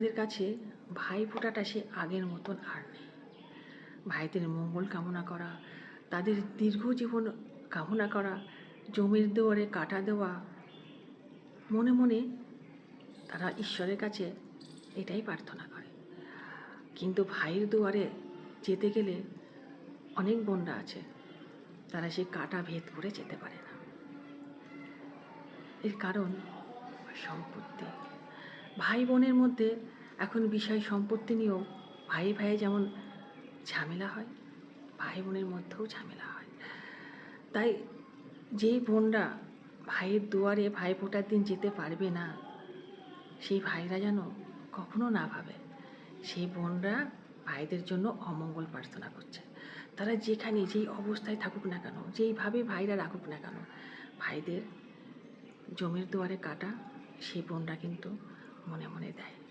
এদের কাছে ভাইফোঁটাটা সে আগের মতন আর নেই। ভাইদের মঙ্গল কামনা করা, তাদের দীর্ঘ জীবন কামনা করা, জমির দুয়ারে কাঁটা দেওয়া, মনে মনে তারা ঈশ্বরের কাছে এটাই প্রার্থনা করে। কিন্তু ভাইয়ের দুয়ারে যেতে গেলে অনেক বোনরা আছে, তারা সেই কাঁটা ভেদ করে যেতে পারে না। এর কারণ সম্পত্তি। ভাই বোনের মধ্যে এখন বিষয় সম্পত্তি নিয়েও ভাই ভাইয়ে যেমন ঝামেলা হয়, ভাই বোনের মধ্যেও ঝামেলা হয়। তাই যেই বোনরা ভাইয়ের দুয়ারে ভাইফোঁটার দিন যেতে পারবে না, সেই ভাইরা যেন কখনো না ভাবে সেই বোনরা ভাইদের জন্য অমঙ্গল প্রার্থনা করছে। তারা যেখানে যেই অবস্থায় থাকুক না কেন, যেইভাবে ভাইরা রাখুক না কেন, ভাইদের জমির দুয়ারে কাটা সেই বোনরা কিন্তু মনে মনে দেয়।